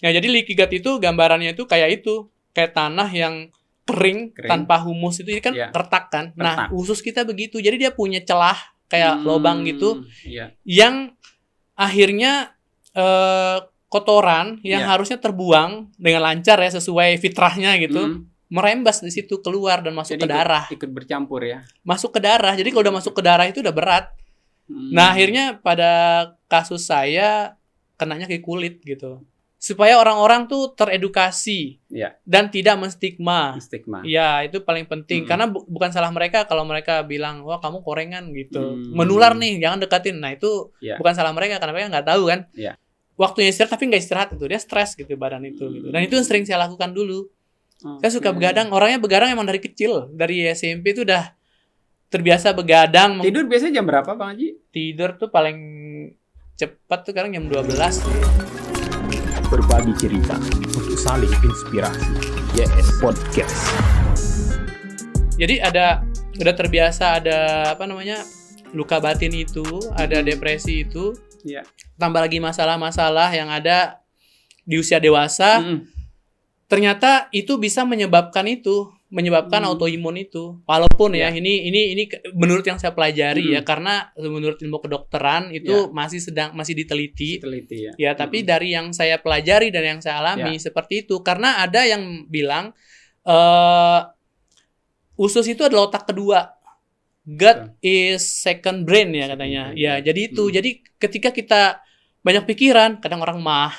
Ya, jadi leaky gut itu gambarannya itu kayak tanah yang kering tanpa humus itu kan retak kan. Nah, usus kita begitu. Jadi dia punya celah kayak lubang gitu yang akhirnya kotoran yang harusnya terbuang dengan lancar ya sesuai fitrahnya gitu. Merembas di situ keluar dan masuk ke darah. Ikut bercampur ya. Masuk ke darah. Jadi kalau udah masuk ke darah itu udah berat. Nah, akhirnya pada kasus saya kenanya ke kulit gitu. Supaya orang-orang tuh teredukasi dan tidak menstigma. Ya, itu paling penting. Karena bukan salah mereka kalau mereka bilang, wah kamu korengan gitu. Menular nih, jangan dekatin. Nah, itu bukan salah mereka karena mereka nggak tahu kan. Waktunya istirahat tapi nggak istirahat itu. Dia stres gitu badan itu. Gitu. Dan itu yang sering saya lakukan dulu. Saya suka begadang. Orangnya begadang emang dari kecil. Dari SMP itu udah terbiasa begadang. Tidur biasanya jam berapa Bang Haji? Tidur tuh paling cepat tuh sekarang jam 12. Berbagi cerita untuk saling inspirasi. YS Podcast. Jadi udah terbiasa ada luka batin itu, ada depresi itu. Tambah lagi masalah-masalah yang ada di usia dewasa. Ternyata itu bisa menyebabkan autoimun itu. Walaupun ya ini menurut yang saya pelajari ya, karena menurut ilmu kedokteran itu masih diteliti ya. Tapi dari yang saya pelajari dan yang saya alami seperti itu, karena ada yang bilang usus itu adalah otak kedua. Gut is second brain ya katanya. Ya, jadi itu. Jadi ketika kita banyak pikiran, kadang orang mah,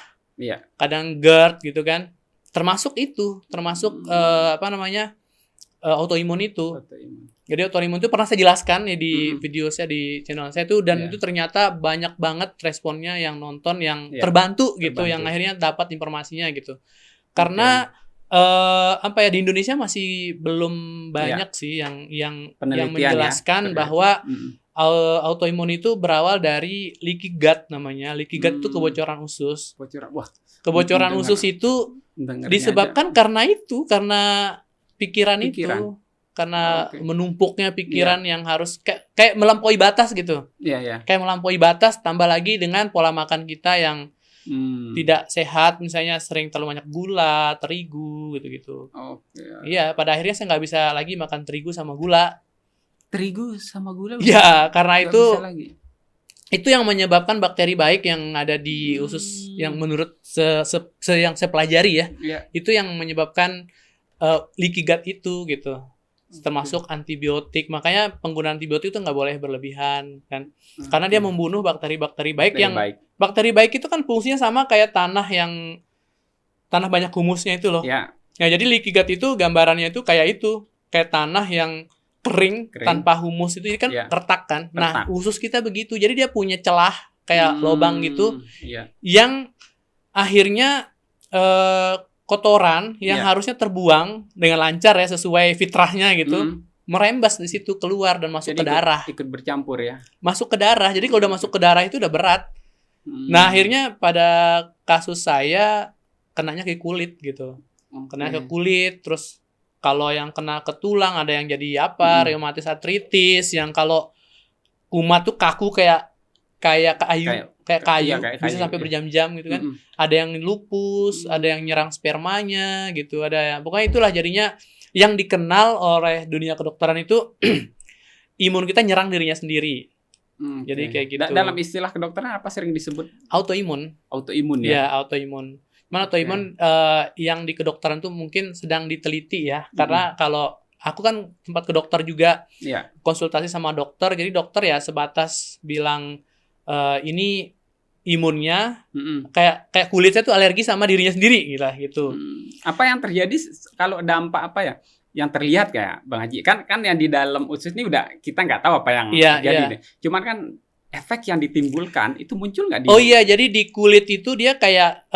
kadang GERD gitu kan. Termasuk autoimun itu. Jadi autoimun itu pernah saya jelaskan ya di video saya di channel saya itu, dan itu ternyata banyak banget responnya yang nonton yang terbantu gitu, yang akhirnya dapat informasinya gitu. Karena di Indonesia masih belum banyak sih yang menjelaskan bahwa autoimun itu berawal dari leaky gut namanya. Leaky gut itu kebocoran usus. Kebocoran usus itu disebabkan karena pikiran itu, karena menumpuknya pikiran yang harus kayak melampaui batas gitu. Kayak melampaui batas, tambah lagi dengan pola makan kita yang tidak sehat, misalnya sering terlalu banyak gula, terigu gitu-gitu. Iya, pada akhirnya saya nggak bisa lagi makan terigu sama gula. Terigu sama gula? Ya, karena itu yang menyebabkan bakteri baik yang ada di usus, yang menurut yang saya pelajari ya, itu yang menyebabkan leaky gut itu gitu. Termasuk antibiotik. Makanya penggunaan antibiotik itu nggak boleh berlebihan kan, karena dia membunuh bakteri-bakteri baik bakteri baik itu kan fungsinya sama kayak tanah banyak humusnya itu loh. Ya, jadi leaky gut itu gambarannya itu kayak tanah yang kering tanpa humus itu kan retak kan. Nah, usus kita begitu. Jadi dia punya celah kayak lubang gitu yang akhirnya kotoran yang harusnya terbuang dengan lancar ya sesuai fitrahnya gitu. Merembas di situ keluar dan masuk ke darah. Ikut bercampur ya. Masuk ke darah. Jadi kalau udah masuk ke darah itu udah berat. Nah, akhirnya pada kasus saya kenanya ke kulit gitu. Kena ke kulit, terus kalau yang kena ke tulang ada yang jadi rheumatis arthritis, yang kalau kumat tuh kaku kayak kayu, bisa sampai berjam-jam gitu kan. Ada yang lupus, ada yang nyerang spermanya gitu, pokoknya itulah jadinya yang dikenal oleh dunia kedokteran itu imun kita nyerang dirinya sendiri. Jadi kayak gitu. Dalam istilah kedokteran apa sering disebut? Autoimun ya. Ya, autoimun. Autoimun yang di kedokteran tuh mungkin sedang diteliti ya. Karena kalau aku kan sempat ke dokter juga, konsultasi sama dokter. Jadi dokter ya sebatas bilang ini imunnya kayak kulitnya tuh alergi sama dirinya sendiri gitu. Apa yang terjadi kalau dampak apa ya? Yang terlihat kayak Bang Haji kan yang di dalam usus ini udah kita nggak tahu apa yang terjadi. Cuman kan efek yang ditimbulkan itu muncul nggak di? Oh iya, jadi di kulit itu dia kayak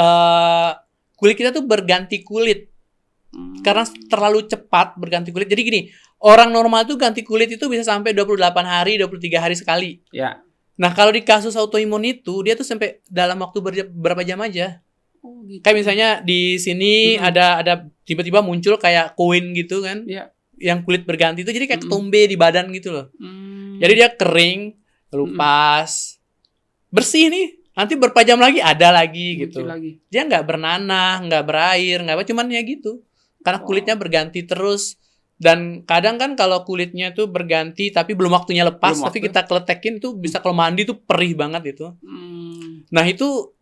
kulit kita tuh berganti kulit karena terlalu cepat berganti kulit. Jadi gini, orang normal tuh ganti kulit itu bisa sampai 28 hari, 23 hari sekali. Ya. Nah, kalau di kasus autoimun itu dia tuh sampai dalam waktu berapa jam aja. Gitu. Kayak misalnya di sini ada tiba-tiba muncul kayak koin gitu kan, yang kulit berganti itu, jadi kayak ketombe di badan gitu loh. Jadi dia kering, lupas, bersih nih, nanti berapa jam lagi ada lagi gitu. Lagi. Dia nggak bernanah, nggak berair, nggak apa, cuman ya gitu. Karena kulitnya berganti terus. Dan kadang kan kalau kulitnya tuh berganti tapi belum waktunya lepas, tapi kita kletekin tuh bisa kalau mandi tuh perih banget itu. Nah itu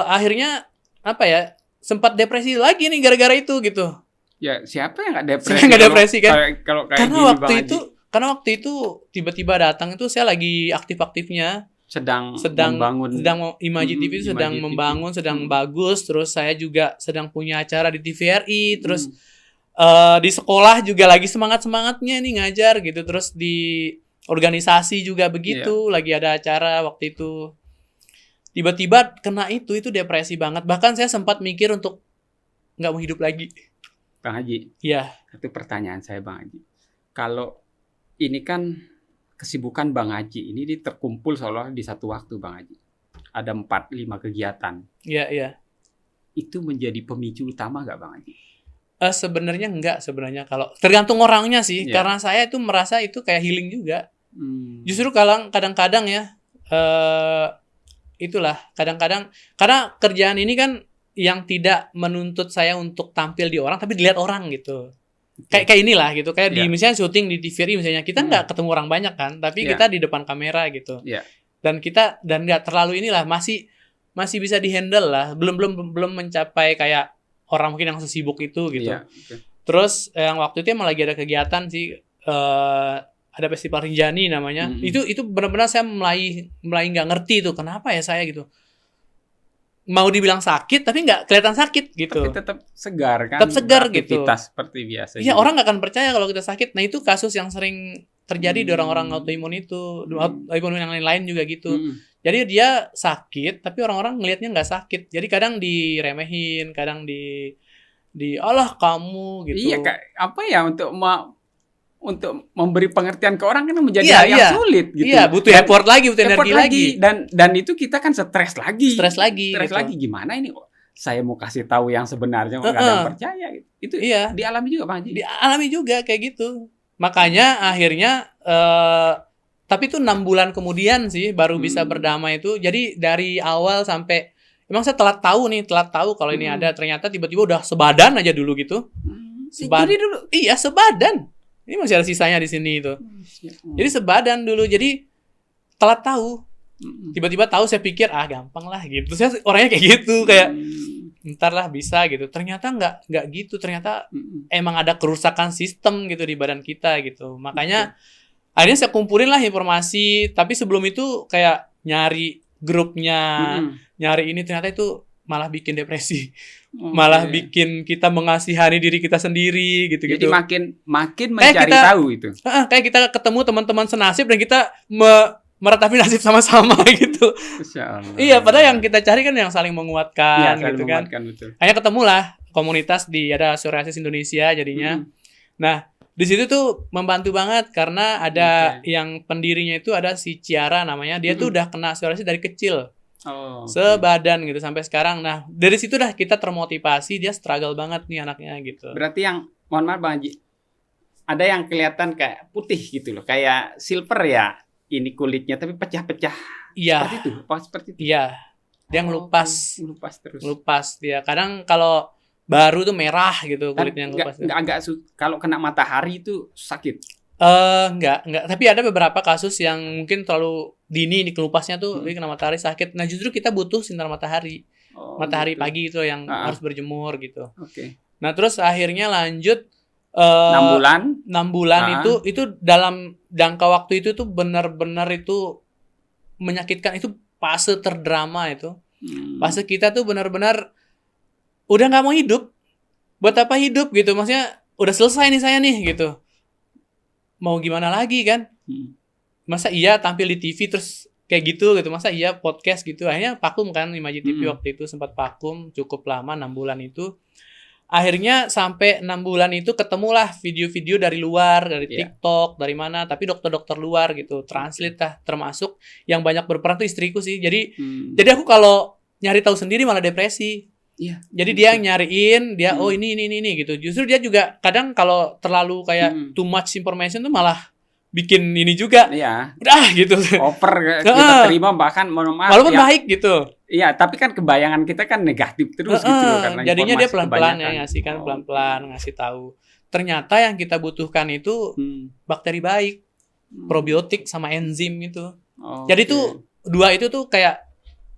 akhirnya apa ya, sempat depresi lagi nih gara-gara itu gitu. Ya siapa yang nggak depresi? Saya nggak depresi kan? Kalau kayak karena gini, waktu itu tiba-tiba datang itu saya lagi aktif-aktifnya. sedang membangun Imaji TV itu sedang membangun, sedang bagus. Terus saya juga sedang punya acara di TVRI. Terus di sekolah juga lagi semangatnya nih ngajar gitu. Terus di organisasi juga begitu, lagi ada acara waktu itu. Tiba-tiba kena itu depresi banget. Bahkan saya sempat mikir untuk nggak mau hidup lagi. Bang Haji. Iya. Itu pertanyaan saya, Bang Haji. Kalau ini kan kesibukan Bang Haji ini terkumpul seolah di satu waktu, Bang Haji. Ada 4-5 kegiatan. Iya. Itu menjadi pemicu utama nggak, Bang Haji? Sebenarnya enggak sebenarnya, kalau tergantung orangnya sih. Karena saya itu merasa itu kayak healing juga. Justru kadang-kadang ya itulah kadang-kadang karena kerjaan ini kan yang tidak menuntut saya untuk tampil di orang tapi dilihat orang gitu. Kayak inilah gitu, kayak di misalnya syuting di TVRI misalnya, kita nggak ketemu orang banyak kan, tapi kita di depan kamera gitu. Dan nggak terlalu inilah, masih bisa dihandle lah, belum mencapai kayak orang mungkin yang sesibuk itu gitu. Terus yang waktu itu emang lagi ada kegiatan sih, ada festival Rinjani namanya. Itu benar-benar saya mulai nggak ngerti itu kenapa ya saya gitu. Mau dibilang sakit tapi nggak kelihatan sakit gitu. Tapi tetap segar kan. Tetap segar gitu. Aktivitas seperti biasa. Iya, orang nggak akan percaya kalau kita sakit. Nah, itu kasus yang sering terjadi di orang-orang autoimun itu. Autoimun yang lain-lain juga gitu. Jadi dia sakit tapi orang-orang ngelihatnya nggak sakit. Jadi kadang diremehin, kadang Allah kamu gitu. Iya, apa ya, untuk memberi pengertian ke orang kan menjadi hal yang sulit gitu. Iya, butuh effort lagi, butuh energi lagi. Dan itu kita kan stres lagi. Stres lagi Gimana ini? Saya mau kasih tahu yang sebenarnya nggak ada yang percaya. Itu dialami juga, Pak Haji. Dialami juga kayak gitu. Makanya akhirnya tapi itu 6 bulan kemudian sih baru bisa berdamai itu. Jadi dari awal sampai emang saya telat tahu kalau ini ada, ternyata tiba-tiba udah sebadan aja dulu gitu. Jadi dulu. Iya, sebadan. Ini masih ada sisanya di sini itu. Jadi sebadan dulu. Jadi telat tahu. Tiba-tiba tahu, saya pikir gampang lah gitu. Saya orangnya kayak gitu, kayak ntar lah bisa gitu. Ternyata nggak gitu. Ternyata emang ada kerusakan sistem gitu di badan kita gitu. Makanya akhirnya saya kumpulin lah informasi. Tapi sebelum itu kayak nyari grupnya, nyari ini, ternyata itu malah bikin depresi. Malah bikin kita mengasihani diri kita sendiri gitu-gitu. Jadi makin mencari tahu itu. Kayak kita ketemu teman-teman senasib dan kita meratapi nasib sama-sama gitu. Iya, padahal yang kita cari kan yang saling menguatkan gitu kan. Betul. Hanya ketemulah komunitas ada psoriasis Indonesia jadinya. Nah, di situ tuh membantu banget karena ada yang pendirinya itu ada si Ciara namanya. Dia tuh udah kena psoriasis dari kecil. Sebadan gitu sampai sekarang. Nah, dari situ dah kita termotivasi. Dia struggle banget nih anaknya gitu. Berarti yang, mohon maaf Bang Haji, ada yang kelihatan kayak putih gitu loh, kayak silver ya ini kulitnya, tapi pecah-pecah. Iya. Seperti itu. Iya. Dia ngelupas terus. Ngelupas dia. Kadang kalau baru tuh merah gitu kulitnya ngelupas. Kalau kena matahari itu sakit. Enggak. Tapi ada beberapa kasus yang mungkin terlalu dini nih kelupasnya tuh, kena matahari sakit. Nah, justru kita butuh sinar matahari. Matahari gitu. Pagi itu yang harus berjemur gitu. Nah, terus akhirnya lanjut 6 bulan itu dalam jangka waktu itu tuh benar-benar itu menyakitkan. Itu fase terdrama itu. Fase kita tuh benar-benar udah nggak mau hidup. Buat apa hidup gitu? Maksudnya udah selesai nih saya nih gitu. Mau gimana lagi kan? Masa iya tampil di TV terus kayak gitu. Masa iya podcast gitu. Akhirnya vakum kan Imaji TV waktu itu, sempat vakum cukup lama 6 bulan itu. Akhirnya sampai 6 bulan itu ketemulah video-video dari luar, dari TikTok, dari mana, tapi dokter-dokter luar gitu, translate lah, termasuk yang banyak berperan tuh istriku sih. Jadi aku kalau nyari tahu sendiri malah depresi. Jadi dia nyariin, dia ini gitu. Justru dia juga kadang kalau terlalu kayak too much information tuh malah bikin ini juga. Iya. Udah gitu. Over kita terima bahkan mohon maaf. Walaupun baik gitu. Iya, tapi kan kebayangan kita kan negatif terus gitu karena jadinya dia pelan-pelan ya ngasih kan pelan-pelan ngasih tahu. Ternyata yang kita butuhkan itu bakteri baik, probiotik sama enzim itu. Jadi tuh dua itu tuh kayak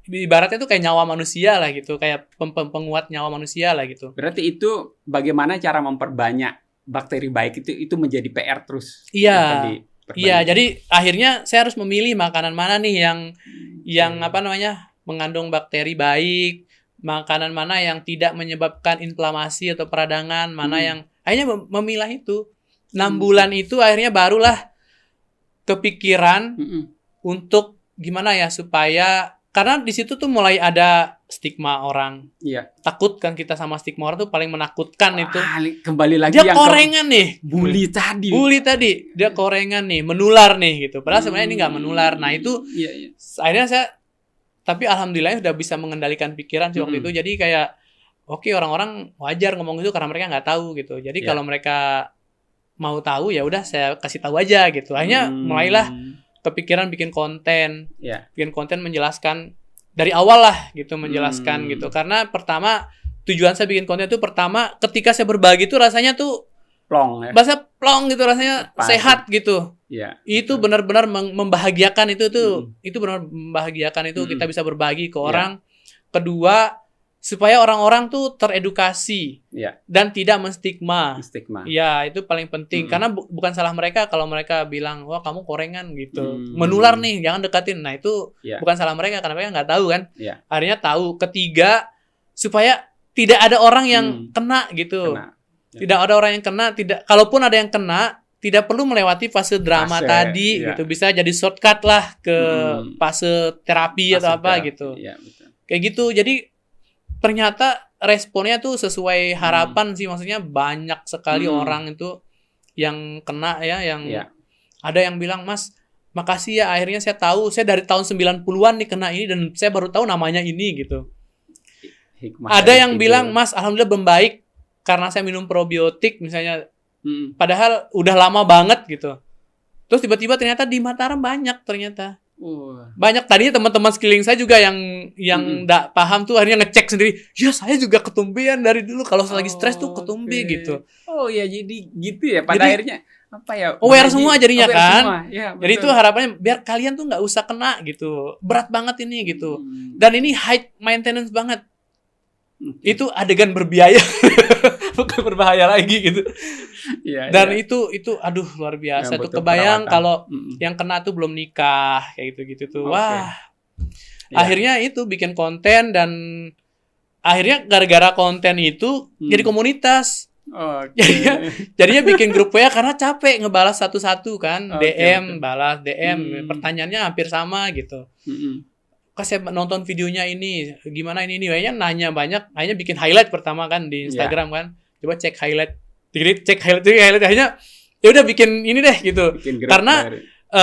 ibaratnya tuh kayak nyawa manusia lah gitu, kayak penguat nyawa manusia lah gitu. Berarti itu bagaimana cara memperbanyak bakteri baik itu menjadi PR terus. Iya. Iya, jadi akhirnya saya harus memilih makanan mana nih yang apa namanya? Mengandung bakteri baik, makanan mana yang tidak menyebabkan inflamasi atau peradangan, mana yang akhirnya memilah itu. 6 bulan itu akhirnya barulah kepikiran untuk gimana ya supaya karena di situ tuh mulai ada stigma orang. Iya. Takut kan kita sama stigma orang tuh paling menakutkan itu. Kembali lagi dia yang korengan nih. Bully tadi. Dia korengan nih, menular nih gitu. Padahal sebenarnya ini nggak menular. Nah itu akhirnya saya tapi alhamdulillah udah bisa mengendalikan pikiran sih waktu itu. Jadi kayak oke, orang-orang wajar ngomong itu karena mereka nggak tahu gitu. Jadi kalau mereka mau tahu ya udah saya kasih tahu aja gitu. Akhirnya mulailah kepikiran bikin konten, bikin konten menjelaskan dari awal lah gitu, menjelaskan gitu. Karena pertama tujuan saya bikin konten itu pertama ketika saya berbagi itu rasanya tuh plong ya. Bahasa plong gitu rasanya sehat gitu. Iya. Itu benar-benar membahagiakan itu tuh. Itu benar membahagiakan itu kita bisa berbagi ke orang. Kedua supaya orang-orang tuh teredukasi dan tidak menstigma. Ya, itu paling penting karena bukan salah mereka kalau mereka bilang wah kamu korengan gitu. Menular nih, jangan dekatin. Nah, itu bukan salah mereka karena mereka nggak tahu kan. Akhirnya tahu. Ketiga, supaya tidak ada orang yang kena gitu. Tidak ada orang yang kena, kalaupun ada yang kena tidak perlu melewati fase drama tadi gitu. Bisa jadi shortcut lah ke fase terapi atau apa gitu. Kayak gitu. Jadi ternyata responnya tuh sesuai harapan sih, maksudnya banyak sekali orang itu yang kena ya, yang ada yang bilang Mas makasih ya akhirnya saya tahu, saya dari tahun 90-an nih kena ini dan saya baru tahu namanya ini gitu. Ada yang bilang Mas alhamdulillah membaik karena saya minum probiotik misalnya, padahal udah lama banget gitu. Terus tiba-tiba ternyata di Mataram banyak ternyata. Banyak tadinya teman-teman sekeliling saya juga yang enggak paham tuh akhirnya ngecek sendiri. Ya saya juga ketumbean dari dulu kalau lagi stres tuh ketumbe gitu. Oh ya jadi gitu ya pada akhirnya apa ya? Aware semua jadinya kan. Ya, jadi itu harapannya biar kalian tuh nggak usah kena gitu. Berat banget ini gitu. Dan ini high maintenance banget. Itu adegan berbiaya. Bukan berbahaya lagi gitu. Dan itu aduh luar biasa tuh, kebayang kalau yang kena tuh belum nikah kayak gitu tuh. Wah. Akhirnya itu bikin konten dan akhirnya gara-gara konten itu jadi komunitas. Jadinya bikin grup WA karena capek ngebalas satu-satu kan, DM, balas DM, pertanyaannya hampir sama gitu. Saya nonton videonya ini gimana ini kayaknya nanya banyak, akhirnya bikin highlight pertama kan di Instagram kan, coba cek highlight akhirnya ya udah bikin ini deh gitu, karena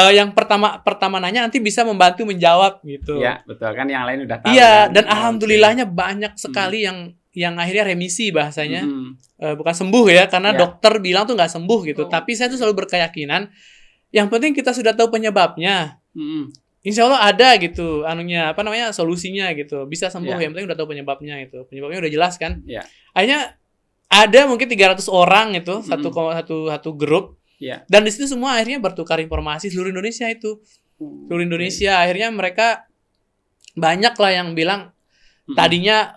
yang pertama nanya nanti bisa membantu menjawab gitu. Ya betul kan, yang lain udah tahu. Iya kan? Dan alhamdulillahnya banyak sekali yang akhirnya remisi bahasanya, bukan sembuh ya karena dokter bilang tuh nggak sembuh gitu, tapi saya tuh selalu berkeyakinan yang penting kita sudah tahu penyebabnya. Insya Allah ada gitu, solusinya gitu, bisa sembuh. Yang penting udah tahu penyebabnya itu, penyebabnya udah jelas kan. Akhirnya ada mungkin 300 orang itu satu grup, dan di situ semua akhirnya bertukar informasi seluruh Indonesia itu, seluruh Indonesia. Akhirnya mereka banyak lah yang bilang tadinya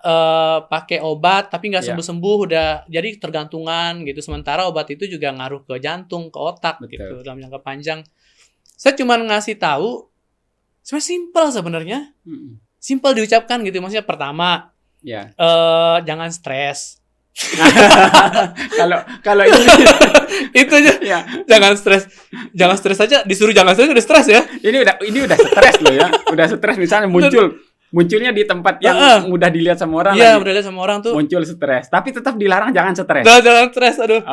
pakai obat tapi nggak sembuh-sembuh, udah jadi tergantungan gitu. Sementara obat itu juga ngaruh ke jantung, ke otak gitu dalam jangka panjang. Saya cuma ngasih tahu. Sebenarnya simpel diucapkan gitu, maksudnya pertama jangan stres. kalau itu aja jangan stres aja, disuruh jangan stres udah stres ya. Ini udah stres loh ya, udah stres misalnya munculnya di tempat yang mudah dilihat sama orang. Mudah dilihat sama orang tuh muncul stres, tapi tetap dilarang jangan stres. Jangan stres, aduh.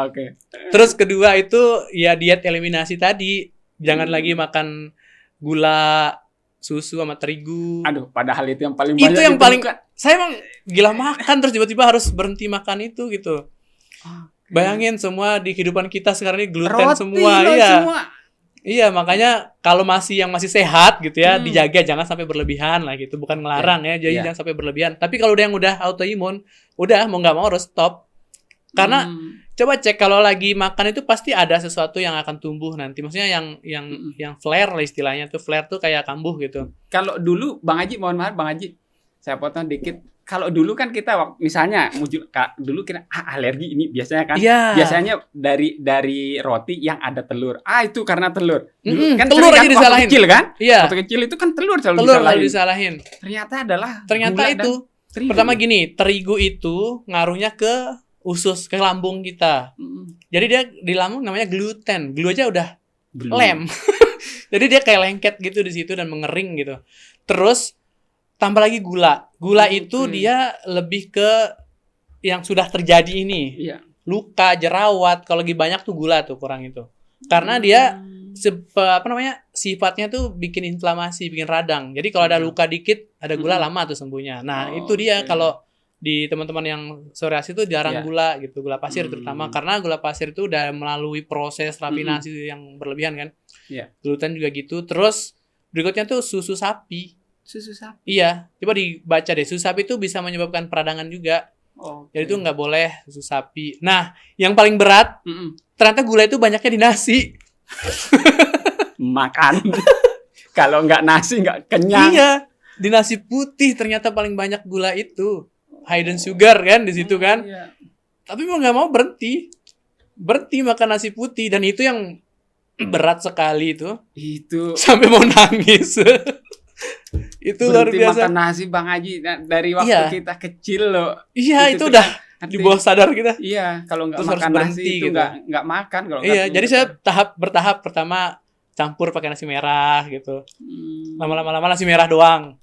Terus kedua itu ya diet eliminasi tadi, jangan lagi makan gula, susu sama terigu. Aduh, padahal itu yang paling banyak. Itu yang paling saya emang gila makan terus tiba-tiba harus berhenti makan itu gitu. Bayangin semua di kehidupan kita sekarang ini gluten semua. Iya, makanya kalau yang masih sehat gitu ya, dijaga jangan sampai berlebihan lah gitu. Bukan ngelarang ya, jadi jangan sampai berlebihan. Tapi kalau yang udah autoimun, udah mau nggak mau harus stop. Karena coba cek kalau lagi makan itu pasti ada sesuatu yang akan tumbuh nanti. Maksudnya yang flare lah istilahnya tuh. Flare tuh kayak kambuh gitu. Kalau dulu Bang Haji, mohon maaf Bang Haji, saya potong dikit. Kalau dulu kan kita misalnya dulu kita alergi ini biasanya kan, biasanya dari roti yang ada telur. Itu karena telur. Dulu kan telur aja disalahin. Waktu kecil kan? Iya. Waktu kecil itu kan telur selalu disalahin. Ternyata itu. Pertama gini, terigu itu ngaruhnya ke usus, ke lambung kita. Jadi dia di lambung namanya gluten. Glue aja udah lem. Jadi dia kayak lengket gitu di situ dan mengering gitu. Terus tambah lagi gula. Gula itu dia lebih ke yang sudah terjadi ini. Iya. Luka, jerawat, kalau lagi banyak tuh gula tuh kurang itu. Karena dia sifatnya tuh bikin inflamasi, bikin radang. Jadi kalau ada luka dikit, ada gula lama tuh sembuhnya. Nah, itu dia kalau di teman-teman yang psoriasis itu jarang gula gitu, gula pasir terutama karena gula pasir itu udah melalui proses rafinasi yang berlebihan kan. Iya. Gluten juga gitu. Terus berikutnya tuh susu sapi. Susu sapi. Iya, coba dibaca deh. Susu sapi itu bisa menyebabkan peradangan juga. Jadi itu nggak boleh susu sapi. Nah, yang paling berat, ternyata gula itu banyaknya di nasi. Makan. Kalau nggak nasi nggak kenyang. Iya, di nasi putih ternyata paling banyak gula itu. Hidden sugar kan di situ kan. Iya. Tapi mau nggak mau berhenti makan nasi putih dan itu yang berat sekali itu. Itu sampai mau nangis. Itu luar biasa. Makan nasi Bang Haji dari waktu kita kecil loh. Iya, itu udah di bawah sadar kita. Iya, kalau nggak makan nasi itu gitu. nggak makan kalau. Iya, jadi saya bertahap pertama campur pakai nasi merah gitu. Lama-lama nasi merah doang.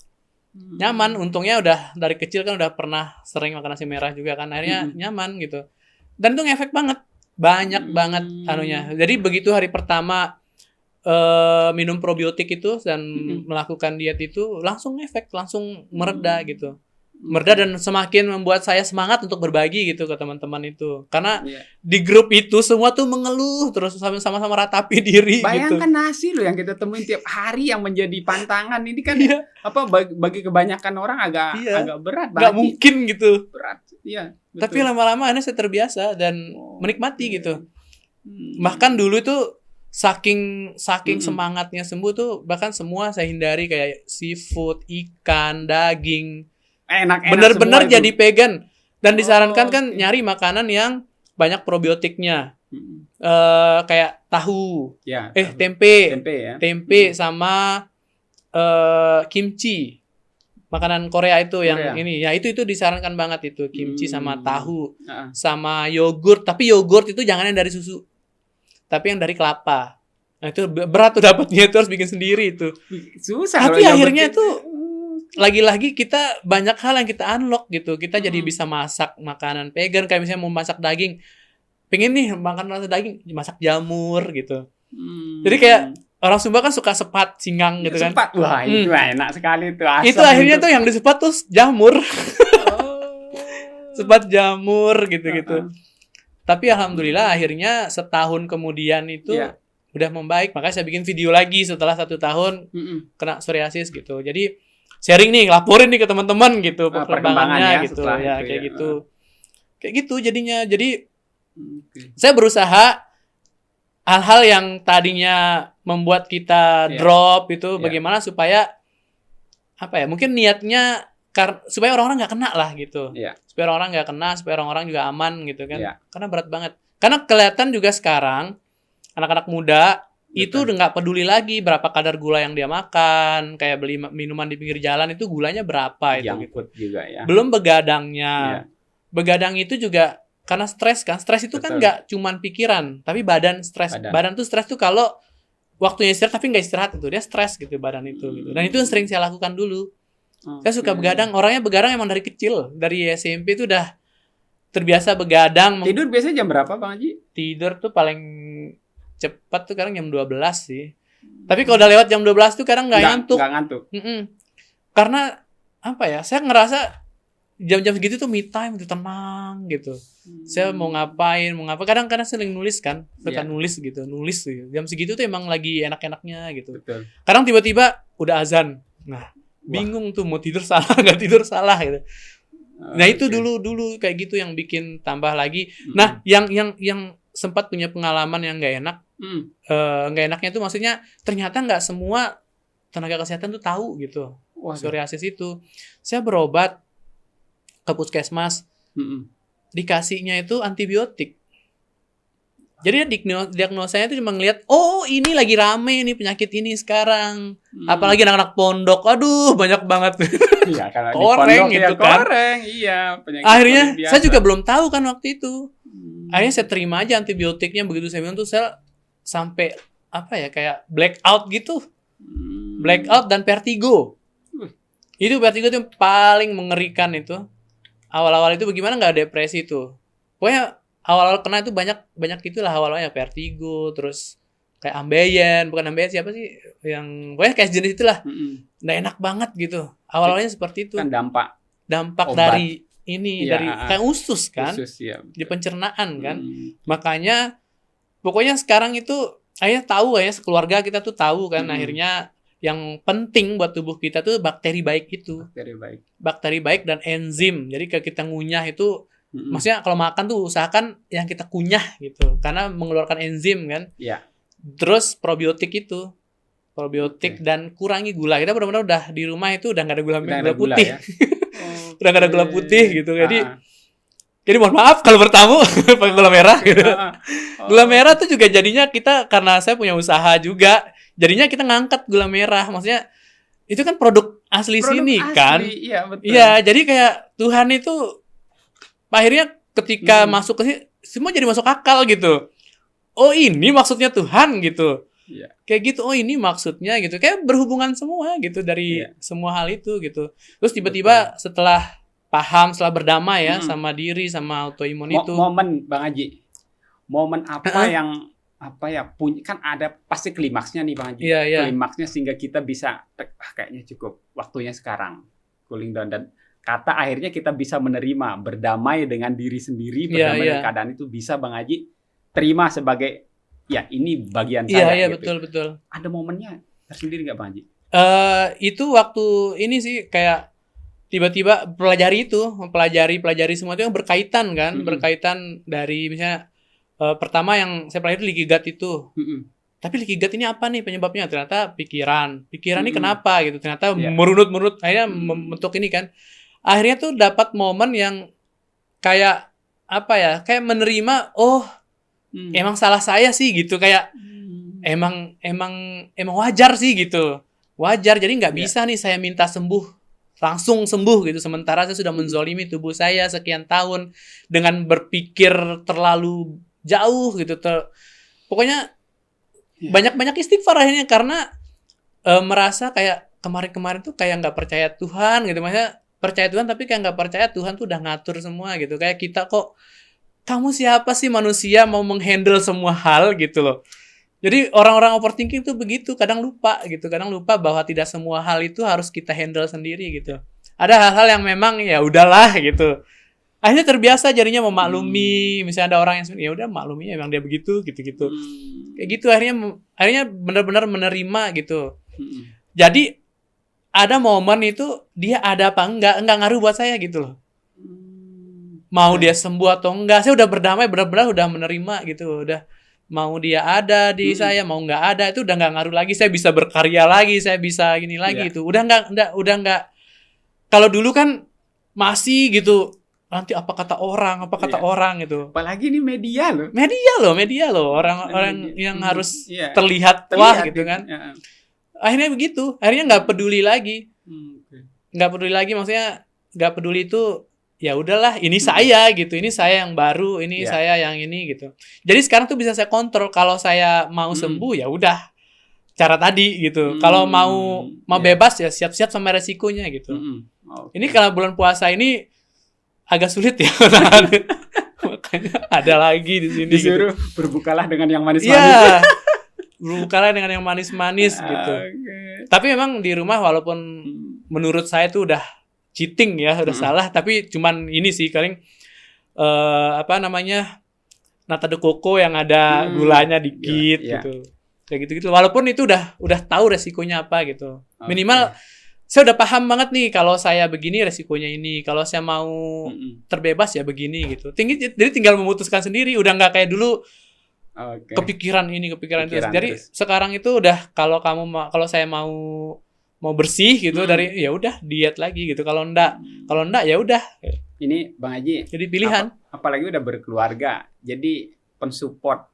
Nyaman, untungnya udah dari kecil kan udah pernah sering makan nasi merah juga kan, akhirnya nyaman gitu. Dan itu ngefek banget, banyak banget anunya. Jadi begitu hari pertama minum probiotik itu dan melakukan diet itu langsung efek, langsung mereda gitu. Mereda dan semakin membuat saya semangat untuk berbagi gitu ke teman-teman itu. Karena di grup itu semua tuh mengeluh terus sama-sama ratapi diri. Bayangkan gitu. nasi loh yang kita temuin tiap hari yang menjadi pantangan ini kan bagi kebanyakan orang agak berat. Gak mungkin gitu. Berat. Iya. Tapi lama-lama ini saya terbiasa dan menikmati gitu. Bahkan dulu itu saking semangatnya sembuh tuh bahkan semua saya hindari kayak seafood, ikan, daging. Enak bener-bener jadi vegan dan disarankan kan nyari makanan yang banyak probiotiknya. Kayak tahu. Tempe sama kimchi. Makanan Korea itu yang ini. Ya itu disarankan banget itu kimchi sama tahu sama yogurt, tapi yogurt itu jangan yang dari susu. Tapi yang dari kelapa. Nah itu berat tuh dapatnya, itu harus bikin sendiri itu. Susah. Tapi akhirnya tuh lagi-lagi kita banyak hal yang kita unlock gitu. Kita jadi bisa masak makanan vegan. Kayak misalnya mau masak daging, pengen nih makan daging, masak jamur gitu. Jadi kayak orang Sumba kan suka sepat singgang gitu kan. Sepat, wah itu enak sekali tuh. Itu akhirnya tuh yang disepat tuh jamur. Sepat jamur gitu-gitu. Tapi alhamdulillah akhirnya setahun kemudian itu udah membaik. Makanya saya bikin video lagi setelah 1 tahun kena psoriasis gitu. Jadi sharing nih, laporin nih ke teman-teman gitu perkembangannya gitu ya kayak gitu. Kayak gitu jadinya. Jadi saya berusaha hal-hal yang tadinya membuat kita drop itu bagaimana supaya mungkin niatnya supaya orang-orang nggak kena lah gitu. Supaya orang-orang nggak kena, supaya orang-orang juga aman gitu kan. Karena berat banget. Karena kelihatan juga sekarang anak-anak muda itu udah nggak peduli lagi berapa kadar gula yang dia makan, kayak beli minuman di pinggir jalan itu gulanya berapa itu gitu. Juga ya. Belum begadangnya. Begadang itu juga karena stres kan. Stres itu kan nggak cuman pikiran, tapi badan stres. Badan tuh stres tuh kalau waktunya istirahat tapi nggak istirahat itu dia stres gitu badan itu gitu. Dan itu yang sering saya lakukan dulu. Saya suka begadang. Orangnya begadang emang dari kecil, dari SMP itu udah terbiasa begadang. Tidur biasanya jam berapa Bang Haji? Tidur tuh paling cepat tuh kadang jam 12 sih. Tapi kalau udah lewat jam 12 tuh kadang nggak ngantuk. Nggak ngantuk. Karena saya ngerasa jam-jam segitu tuh me time tuh, tenang gitu. Saya mau ngapain. Kadang-kadang sering nulis kan, suka nulis gitu. Jam segitu tuh emang lagi enak-enaknya gitu. Betul. Kadang tiba-tiba udah azan. Nah, bingung tuh mau tidur salah nggak tidur salah gitu. Nah itu dulu kayak gitu yang bikin tambah lagi. Nah yang sempat punya pengalaman yang nggak enak, nggak enaknya itu maksudnya ternyata nggak semua tenaga kesehatan tuh tahu gitu psoriasis itu. Saya berobat ke puskesmas, dikasihnya itu antibiotik. Jadi diagnosanya itu cuma ngeliat, oh ini lagi rame nih penyakit ini sekarang. Apalagi anak-anak pondok, aduh banyak banget. Iya, karena koreng di pondok, gitu kan. Koreng, iya. Akhirnya saya juga belum tahu kan waktu itu. Akhirnya saya terima aja antibiotiknya, begitu saya minum tuh saya sampai kayak blackout gitu. Blackout dan vertigo. Itu vertigo itu yang paling mengerikan itu. Awal-awal itu bagaimana nggak depresi itu. Pokoknya awal-awal kena itu banyak itulah awalnya vertigo, terus kayak ambeien, bukan ambeien siapa sih yang pokoknya kayak jenis itulah. Nggak enak banget gitu. Awal-awalnya seperti itu. Kan dampak obat dari ini dari kayak usus kan. Ya, di pencernaan kan. Makanya pokoknya sekarang itu akhirnya tahu ya, sekeluarga kita tuh tahu kan akhirnya yang penting buat tubuh kita tuh bakteri baik itu. Bakteri baik dan enzim. Jadi kalau kita ngunyah itu maksudnya kalau makan tuh usahakan yang kita kunyah gitu, karena mengeluarkan enzim kan. Iya. Terus probiotik dan kurangi gula. Kita benar-benar udah di rumah itu udah nggak ada gula putih, ya? Udah nggak ada gula putih gitu. Jadi mohon maaf kalau bertamu pakai gula merah gitu. Gula merah tuh juga jadinya kita karena saya punya usaha juga, jadinya kita ngangkat gula merah. Maksudnya itu kan produk asli sini kan. Iya betul. Iya, jadi kayak Tuhan itu akhirnya ketika masuk ke sini semua jadi masuk akal gitu. Oh ini maksudnya Tuhan gitu. Iya. Kayak gitu. Oh ini maksudnya gitu. Kayak berhubungan semua gitu dari semua hal itu gitu. Terus tiba-tiba setelah paham, setelah berdamai ya sama diri, sama autoimun itu. Momen Bang Haji. Momen apa yang punya kan ada pasti klimaksnya nih Bang Haji. Iya. Klimaksnya sehingga kita bisa kayaknya cukup waktunya sekarang cooling down dan kata akhirnya kita bisa menerima, berdamai dengan diri sendiri, berdamai dengan keadaan itu bisa Bang Haji terima sebagai ya ini bagian saya. Iya gitu. betul. Ada momennya tersendiri nggak Bang Haji? Itu waktu ini sih kayak tiba-tiba pelajari semua itu yang berkaitan kan, berkaitan dari misalnya pertama yang saya pelajari leaky gut itu. Tapi leaky gut ini apa nih penyebabnya? Ternyata pikiran ini kenapa gitu? Ternyata merunut akhirnya membentuk ini kan. Akhirnya tuh dapat momen yang kayak kayak menerima, emang salah saya sih gitu, kayak emang wajar sih gitu, jadi nggak bisa nih saya minta langsung sembuh gitu, sementara saya sudah menzolimi tubuh saya sekian tahun dengan berpikir terlalu jauh gitu, pokoknya banyak istighfar akhirnya karena merasa kayak kemarin tuh kayak nggak percaya Tuhan gitu, maksudnya percaya Tuhan tapi kayak nggak percaya Tuhan tuh udah ngatur semua gitu. Kayak kita kok, kamu siapa sih manusia mau menghandle semua hal gitu loh. Jadi orang-orang overthinking tuh begitu, kadang lupa bahwa tidak semua hal itu harus kita handle sendiri gitu. Ada hal-hal yang memang ya udahlah gitu. Akhirnya terbiasa jadinya memaklumi, misalnya ada orang yang ya udah maklumi emang dia begitu gitu-gitu. Kayak gitu akhirnya benar-benar menerima gitu. Jadi ada momen itu dia ada apa enggak ngaruh buat saya gitu loh. Mau dia sembuh atau enggak, saya udah berdamai, benar-benar udah menerima gitu. Udah mau dia ada di saya, mau enggak ada, itu udah enggak ngaruh lagi. Saya bisa berkarya lagi, saya bisa gini lagi itu. Udah enggak. Kalau dulu kan masih gitu, nanti apa kata orang gitu. Apalagi ini media loh. Media loh. Orang-orang yang harus terlihat wah gitu kan. Akhirnya begitu, akhirnya nggak peduli lagi, maksudnya nggak peduli itu ya udahlah, ini saya gitu, ini saya yang baru, ini saya yang ini gitu. Jadi sekarang tuh bisa saya kontrol, kalau saya mau sembuh ya udah cara tadi gitu, kalau mau bebas ya siap-siap sama resikonya gitu. Ini kalau bulan puasa ini agak sulit ya, makanya ada lagi di sini. Disuruh gitu. Berbukalah dengan yang manis-manis. Yeah. Berbukalah dengan yang manis-manis gitu. Tapi memang di rumah walaupun menurut saya tuh udah cheating ya, udah salah. Tapi cuman ini sih paling nata de coco yang ada gulanya dikit gitu. Kayak gitu-gitu. Walaupun itu udah tahu resikonya apa gitu. Minimal saya udah paham banget nih kalau saya begini resikonya ini. Kalau saya mau terbebas ya begini gitu. Jadi tinggal memutuskan sendiri. Udah nggak kayak dulu kepikiran ini, kepikiran itu. Jadi sekarang itu udah kalau saya mau bersih gitu dari ya udah diet lagi gitu. Kalau enggak ya udah. Ini Bang Haji. Jadi pilihan. Apalagi udah berkeluarga. Jadi pensupport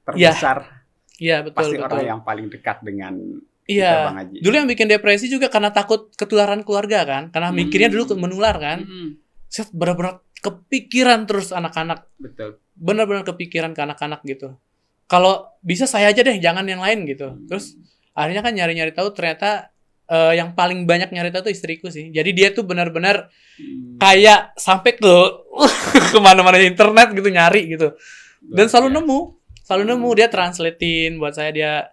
terbesar. Iya, betul. Pasti orang yang paling dekat dengan iya. Bang Haji. Dulu yang bikin depresi juga karena takut ketularan keluarga kan. Karena mikirnya dulu menular kan. Saya benar-benar kepikiran terus anak-anak. Betul. Benar-benar kepikiran ke anak-anak gitu. Kalau bisa saya aja deh, jangan yang lain gitu. Terus akhirnya kan nyari-nyari tahu ternyata yang paling banyak nyari tahu tuh istriku sih. Jadi dia tuh benar-benar kayak sampai ke kemana-mana internet gitu nyari gitu. Dan selalu nemu dia translatein buat saya. Dia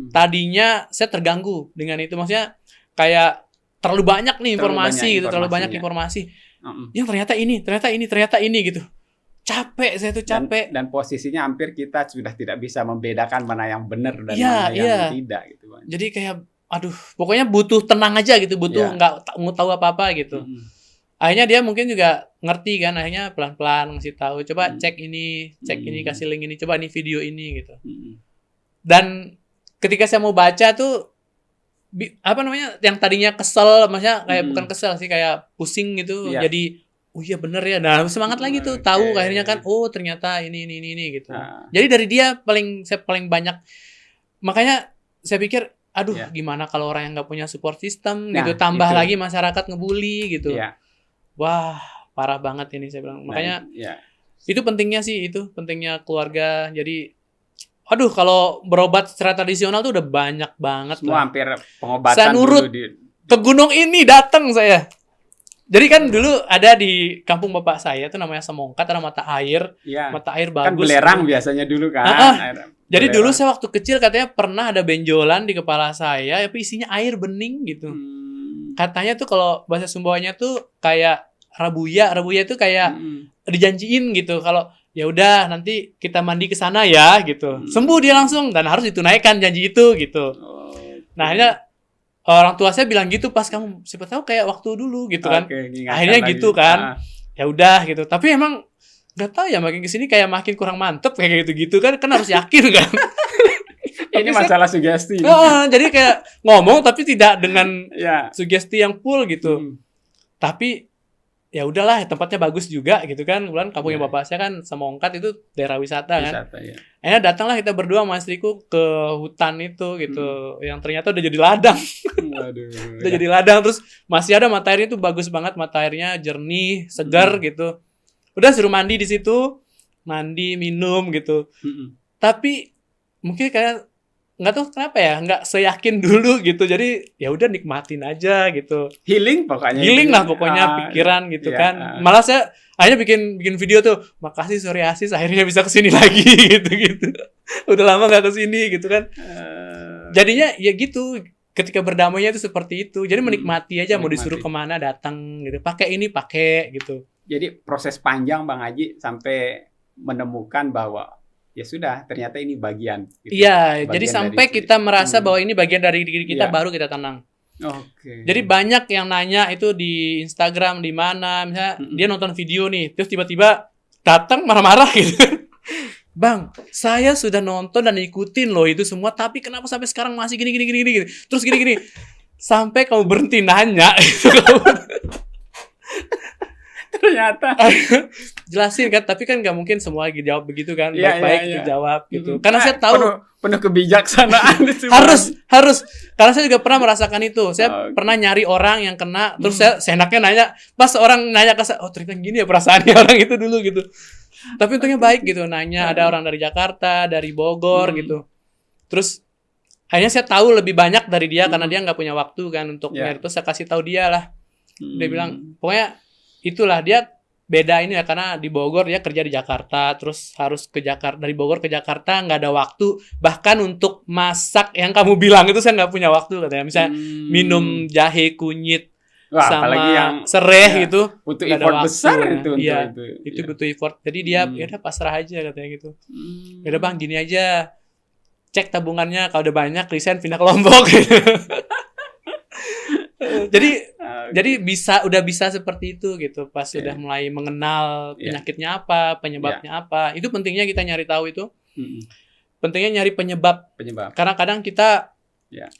tadinya saya terganggu dengan itu, maksudnya kayak terlalu banyak nih informasi gitu, terlalu banyak informasi. Yang ternyata ini gitu. Saya tuh capek. Dan posisinya hampir kita sudah tidak bisa membedakan mana yang benar dan mana yang tidak gitu, Bang. Jadi kayak aduh, pokoknya butuh tenang aja gitu, butuh nggak mau tahu apa-apa gitu. Akhirnya dia mungkin juga ngerti kan, akhirnya pelan-pelan ngasih tahu, coba cek ini, kasih link ini, coba ini video ini gitu. Dan ketika saya mau baca tuh yang tadinya kesel, maksudnya kayak bukan kesel sih, kayak pusing gitu, jadi oh iya bener ya. Nah, semangat lagi tuh, tahu akhirnya kan, oh ternyata ini gitu. Jadi dari dia saya paling banyak. Makanya saya pikir aduh, gimana kalau orang yang nggak punya support system gitu, tambah lagi masyarakat ngebully gitu. Wah, parah banget ini saya bilang. Makanya itu pentingnya keluarga. Jadi, aduh, kalau berobat secara tradisional tuh udah banyak banget. Semua hampir pengobatan. Saya nurut ke gunung ini datang saya. Jadi kan dulu ada di kampung bapak saya tuh namanya Semongkat, ada mata air. Mata air bagus. Kan belerang biasanya dulu kan. Jadi dulu saya waktu kecil katanya pernah ada benjolan di kepala saya, tapi isinya air bening gitu. Katanya tuh kalau bahasa Sumbawanya tuh kayak rabuya itu kayak dijanjiin gitu. Kalau ya udah nanti kita mandi ke sana ya gitu. Sembuh dia langsung dan harus ditunaikan janji itu gitu. Nah, akhirnya orang tua saya bilang gitu pas kamu siapa tahu kayak waktu dulu gitu kan. Akhirnya gitu kan. Ya udah gitu. Tapi emang nggak tahu ya, makin kesini kayak makin kurang mantep kayak gitu kan harus yakin kan. Ini masalah sugesti. Jadi kayak ngomong tapi tidak dengan sugesti yang full gitu. Tapi ya udahlah, tempatnya bagus juga gitu kan. Kemudian kampungnya bapak saya kan Semongkat itu daerah wisata kan. Akhirnya datanglah kita berdua sama istriku ke hutan itu gitu. Yang ternyata udah jadi ladang. Udah jadi ladang, terus masih ada mata airnya tuh bagus banget, mata airnya jernih, segar gitu. Udah suruh mandi di situ, minum gitu. Tapi mungkin kayak nggak tahu kenapa ya, nggak seyakin dulu gitu. Jadi ya udah nikmatin aja gitu. Healing pokoknya. Healing lah pokoknya pikiran gitu kan. Malah saya akhirnya bikin video tuh, makasih psoriasis akhirnya bisa kesini lagi gitu. Udah lama nggak kesini gitu kan. Jadinya ya gitu. Ketika berdamainya itu seperti itu. Jadi menikmati aja, mau disuruh kemana datang gitu. Pakai gitu. Jadi proses panjang Bang Haji sampai menemukan bahwa ya sudah ternyata ini bagian. Gitu. Iya, jadi sampai kita merasa bahwa ini bagian dari diri kita, baru kita tenang. Jadi banyak yang nanya itu di Instagram, di mana misalnya dia nonton video nih, terus tiba-tiba datang marah-marah gitu. Bang, saya sudah nonton dan ikutin loh itu semua, tapi kenapa sampai sekarang masih gini. Terus gini. Sampai kamu berhenti nanya itu. Ternyata jelasin kan, tapi kan nggak mungkin semua dijawab begitu kan, baik-baik dijawab gitu. Karena saya tahu penuh kebijaksanaan itu. harus karena saya juga pernah merasakan itu. Saya pernah nyari orang yang kena, terus saya seenaknya nanya, pas orang nanya ke saya, oh ternyata gini ya perasaannya orang itu dulu gitu. Tapi untungnya baik gitu, nanya ada orang dari Jakarta, dari Bogor gitu. Terus akhirnya saya tahu lebih banyak dari dia karena dia nggak punya waktu kan untuk nyari, terus saya kasih tahu dia lah. Dia bilang pokoknya itulah dia beda ini ya, karena di Bogor dia kerja di Jakarta, terus harus ke Jakarta, dari Bogor ke Jakarta nggak ada waktu, bahkan untuk masak yang kamu bilang itu saya nggak punya waktu katanya. Misalnya minum jahe kunyit Wah, sama apalagi yang sereh ya, gitu. Butuh Nggak ada effort waktu, besar ya. itu Iya, untuk itu ya. butuh effort. Jadi dia ya udah pasrah aja katanya gitu. Ya udah Bang, gini aja. Cek tabungannya, kalau udah banyak resign pindah ke Lombok. Jadi udah bisa seperti itu gitu. Pas sudah mulai mengenal penyakitnya apa, penyebabnya apa. Itu pentingnya kita nyari tahu itu. Pentingnya nyari penyebab. Karena kadang kita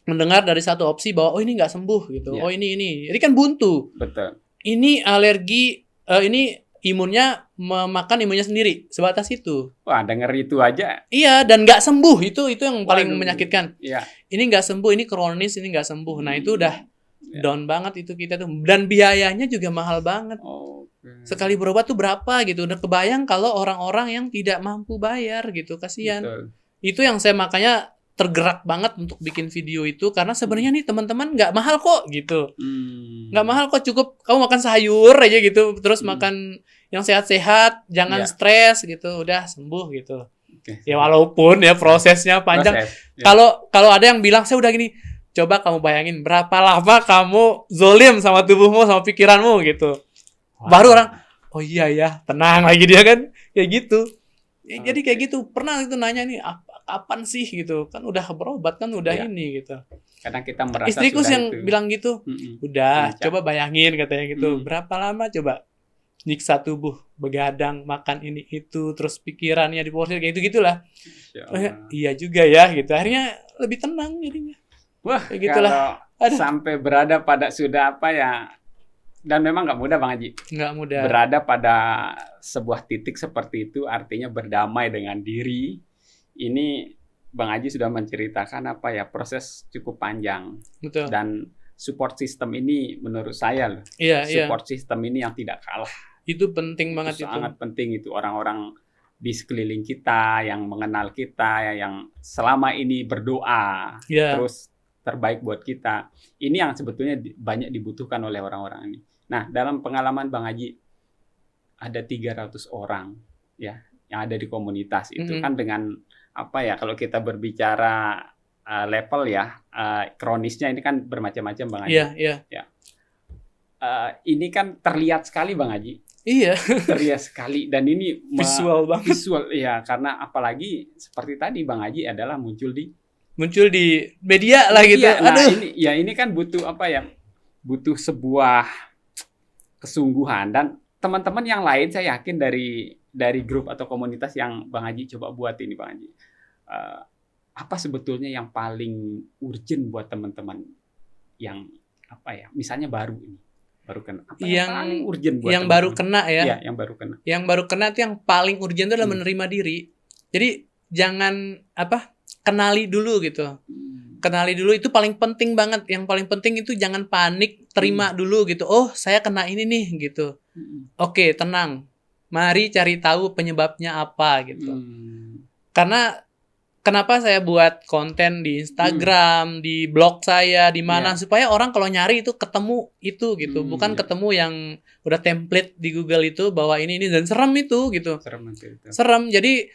mendengar dari satu opsi bahwa oh ini nggak sembuh gitu. Oh ini. Jadi kan buntu. Betul. Ini alergi, ini imunnya memakan imunnya sendiri, sebatas itu. Wah, denger itu aja. Iya, dan nggak sembuh. Itu yang paling menyakitkan. Iya. Ini nggak sembuh, ini kronis, ini nggak sembuh. Nah, itu udah down banget itu kita tuh. Dan biayanya juga mahal banget. Sekali berobat tuh berapa gitu. Udah kebayang kalau orang-orang yang tidak mampu bayar gitu, kasihan. Betul. Itu yang saya makanya tergerak banget untuk bikin video itu, karena sebenarnya nih teman-teman nggak mahal kok gitu. Nggak mahal kok, cukup kamu makan sayur aja gitu, terus makan yang sehat-sehat, jangan stres gitu, udah sembuh gitu. Ya walaupun ya prosesnya panjang. Kalau ada yang bilang saya udah gini, coba kamu bayangin berapa lama kamu zolim sama tubuhmu sama pikiranmu gitu. Baru orang, oh iya ya, tenang lagi dia kan, kayak gitu. Jadi kayak gitu, pernah itu nanya nih, kapan sih gitu, kan udah berobat kan udah ini gitu. Kadang kita merasa istriku yang itu. bilang gitu, udah coba bayangin katanya gitu, berapa lama coba nyiksa tubuh, begadang, makan ini itu, terus pikirannya diporsir kayak gitulah. Oh, iya juga ya gitu, akhirnya lebih tenang jadinya. Wah, kayak gitulah. Sampai berada pada sudah apa ya. Dan memang nggak mudah Bang Haji. Nggak mudah. Berada pada sebuah titik seperti itu artinya berdamai dengan diri. Ini Bang Haji sudah menceritakan apa ya, proses cukup panjang. Betul. Dan support system ini menurut saya loh. Support system ini yang tidak kalah. Itu penting banget itu. Sangat penting itu, orang-orang di sekeliling kita yang mengenal kita, yang selama ini berdoa terus terbaik buat kita. Ini yang sebetulnya banyak dibutuhkan oleh orang-orang ini. Nah, dalam pengalaman Bang Haji ada 300 orang ya yang ada di komunitas itu kan dengan apa ya, kalau kita berbicara level ya, kronisnya ini kan bermacam-macam Bang Haji. Iya. Ini kan terlihat sekali Bang Haji. Iya. Terlihat sekali, dan ini visual banget. Visual ya, karena apalagi seperti tadi Bang Haji adalah muncul di media lah gitu. Nah, ini kan butuh apa ya? Butuh sebuah kesungguhan, dan teman-teman yang lain saya yakin dari grup atau komunitas yang Bang Haji coba buat ini Bang Haji. Apa sebetulnya yang paling urgent buat teman-teman yang apa ya? Misalnya baru kena. Apa yang paling urgent buat yang baru kena ya? Iya, yang baru kena. Yang baru kena itu yang paling urgent itu adalah menerima diri. Jadi jangan kenali dulu gitu. Kenali dulu itu paling penting banget. Yang paling penting itu jangan panik, terima dulu gitu. Oh, saya kena ini nih gitu. Oke, tenang. Mari cari tahu penyebabnya apa gitu. Karena kenapa saya buat konten di Instagram, di blog saya, di mana supaya orang kalau nyari itu ketemu itu gitu. Bukan ketemu yang udah template di Google itu bahwa ini dan serem itu gitu. Serem. Jadi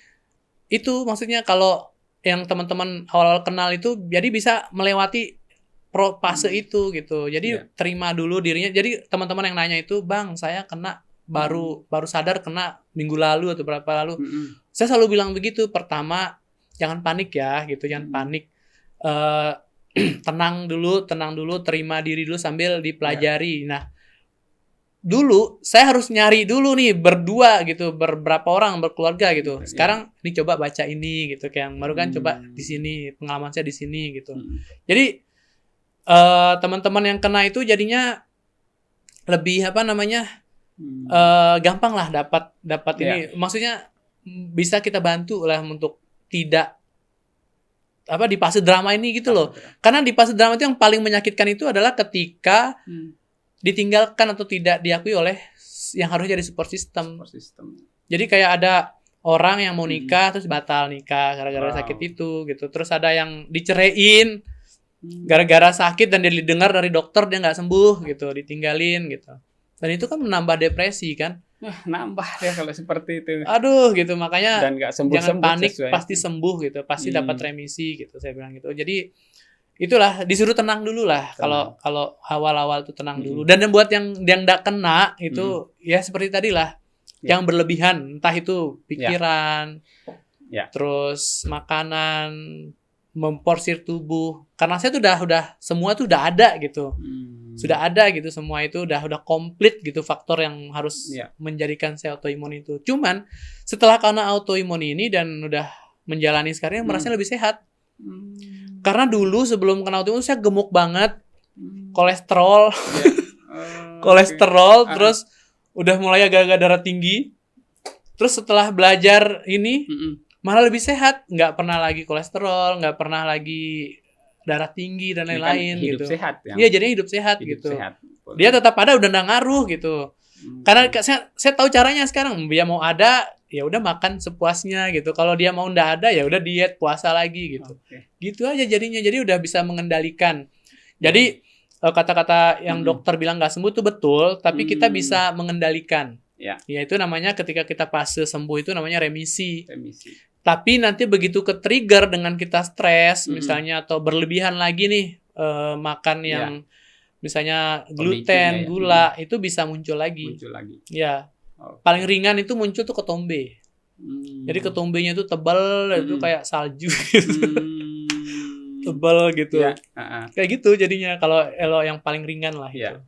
itu maksudnya kalau yang teman-teman awal-awal kenal itu jadi bisa melewati fase itu gitu. Jadi terima dulu dirinya. Jadi teman-teman yang nanya itu, "Bang, saya kena baru sadar kena minggu lalu atau berapa lalu." Saya selalu bilang begitu. Pertama, jangan panik ya gitu, jangan panik. Tenang dulu, terima diri dulu sambil dipelajari. Nah, dulu saya harus nyari dulu nih berdua gitu, berberapa orang, berkeluarga gitu. Sekarang ini coba baca ini gitu, kayak yang baru kan coba di sini, pengalaman saya di sini gitu. Jadi teman-teman yang kena itu jadinya lebih gampang lah dapat ini. Maksudnya bisa kita bantu lah untuk tidak di fase drama ini gitu loh. Karena di fase drama itu yang paling menyakitkan itu adalah ketika ditinggalkan atau tidak diakui oleh yang harusnya jadi support system. Jadi kayak ada orang yang mau nikah terus batal nikah gara-gara sakit itu gitu. Terus ada yang diceraiin gara-gara sakit dan dia didengar dari dokter dia nggak sembuh gitu, ditinggalin gitu. Dan itu kan menambah depresi kan. Nambah ya kalau seperti itu. Aduh gitu, makanya dan jangan panik, pasti sembuh gitu, pasti dapat remisi gitu, saya bilang gitu. Jadi itulah disuruh tenang dulu lah. Kalau awal-awal tuh tenang dulu. Dan buat yang nggak kena itu ya seperti tadi lah. Yang berlebihan, entah itu pikiran, terus makanan, memporsir tubuh. Karena saya tuh udah semua tuh udah ada gitu. Sudah ada gitu, semua itu udah komplit gitu faktor yang harus menjadikan saya autoimun itu. Cuman setelah karena autoimun ini dan udah menjalani sekarang merasa lebih sehat. Karena dulu sebelum kena autoimun saya gemuk banget. Kolesterol. Kolesterol terus udah mulai agak-agak darah tinggi. Terus setelah belajar ini malah lebih sehat, nggak pernah lagi kolesterol, nggak pernah lagi darah tinggi dan lain-lain hidup gitu. Sehat, iya, jadinya hidup sehat gitu. Sehat. Dia tetap ada udah nggak ngaruh gitu. Karena saya tahu caranya sekarang. Dia mau ada, ya udah makan sepuasnya gitu. Kalau dia mau nggak ada, ya udah diet, puasa lagi gitu. Gitu aja jadinya. Jadi udah bisa mengendalikan. Jadi kata-kata yang dokter bilang nggak sembuh itu betul, tapi kita bisa mengendalikan. Ya itu namanya ketika kita fase sembuh itu namanya remisi. Tapi nanti begitu ke-trigger dengan kita stres misalnya atau berlebihan lagi nih makan yang misalnya gluten, gula itu bisa muncul lagi. Ya. Paling ringan itu muncul tuh ketombe. Jadi ketombenya itu tebal itu kayak salju gitu. Tebal gitu. Kayak gitu jadinya kalau yang paling ringan lah itu.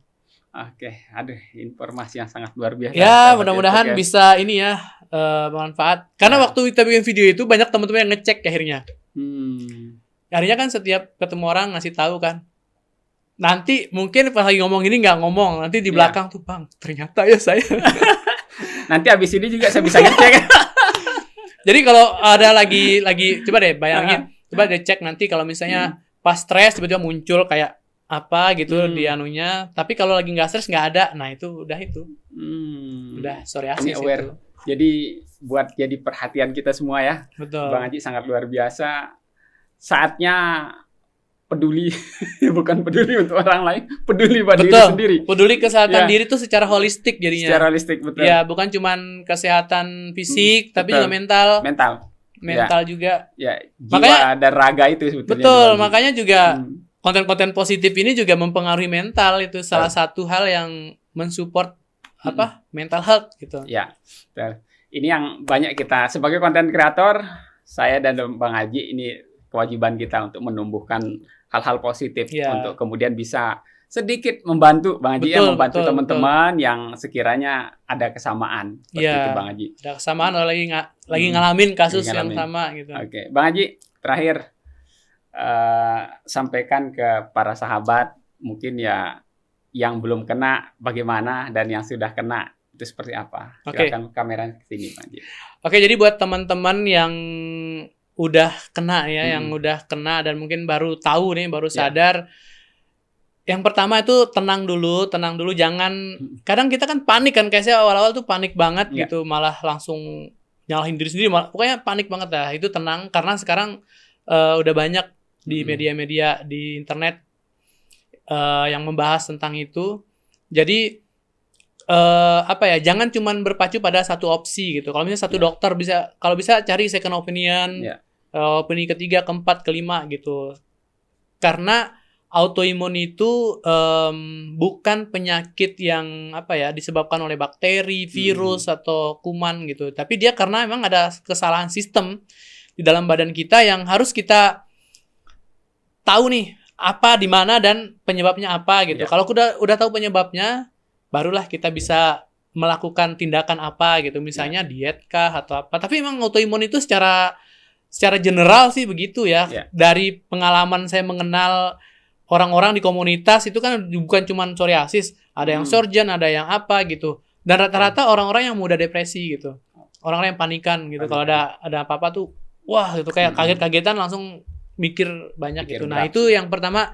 Oke, aduh informasi yang sangat luar biasa. Ya, mudah-mudahan bisa ini ya bermanfaat. Karena waktu kita bikin video itu banyak teman-teman yang ngecek akhirnya. Akhirnya kan setiap ketemu orang ngasih tahu kan. Nanti mungkin pas lagi ngomong ini nggak ngomong, nanti di belakang tuh Bang, ternyata ya saya. Nanti abis ini juga saya bisa ngecek. Jadi kalau ada lagi coba deh bayangin, coba deh cek nanti kalau misalnya pas stres tiba-tiba muncul kayak apa gitu di anunya, tapi kalau lagi nggak stres nggak ada, nah itu udah psoriasis aware. itu. Jadi buat jadi perhatian kita semua ya. Betul. Bang Haji sangat luar biasa. Saatnya peduli, bukan peduli untuk orang lain, peduli pada diri sendiri. Peduli kesehatan diri tuh secara holistik jadinya. Secara holistik, betul. Ya, bukan cuman kesehatan fisik, tapi juga mental. Mental juga. Ya, jiwa makanya, dan raga itu sebetulnya. Betul, makanya juga konten-konten positif ini juga mempengaruhi mental, itu salah satu hal yang mensupport mental health gitu. Ya, ini yang banyak kita sebagai konten kreator, saya dan Bang Haji ini kewajiban kita untuk menumbuhkan hal-hal positif untuk kemudian bisa sedikit membantu Bang Haji membantu teman-teman yang sekiranya ada kesamaan seperti itu Bang Haji. Ada kesamaan lagi ngalamin kasus yang sama gitu. Oke, Bang Haji terakhir sampaikan ke para sahabat mungkin ya yang belum kena bagaimana dan yang sudah kena itu seperti apa. Silakan kameranya ke sini Pak Haji. Oke, jadi buat teman-teman yang udah kena ya, yang udah kena dan mungkin baru tahu nih, baru sadar. Yang pertama itu tenang dulu, jangan kadang kita kan panik kan, kayak saya awal-awal tuh panik banget gitu, malah langsung nyalahin diri sendiri, pokoknya panik banget lah. Itu tenang karena sekarang udah banyak di media-media di internet yang membahas tentang itu. Jadi jangan cuman berpacu pada satu opsi gitu. Kalau misalnya satu dokter kalau bisa cari second opinion, opini ketiga, keempat, kelima gitu. Karena autoimun itu bukan penyakit yang disebabkan oleh bakteri, virus atau kuman gitu. Tapi dia karena memang ada kesalahan sistem di dalam badan kita yang harus kita tahu nih apa, di mana dan penyebabnya apa gitu. Kalau udah tahu penyebabnya, barulah kita bisa melakukan tindakan apa gitu. Misalnya diet kah atau apa. Tapi memang autoimun itu secara general sih begitu ya. Dari pengalaman saya mengenal orang-orang di komunitas itu kan bukan cuma psoriasis, ada yang Sjögren, ada yang apa gitu. Dan rata-rata orang-orang yang mudah depresi gitu. Orang-orang yang panikan gitu. Kalau ada apa-apa tuh wah itu kayak kaget-kagetan langsung mikir banyak gitu. Nah, itu yang pertama,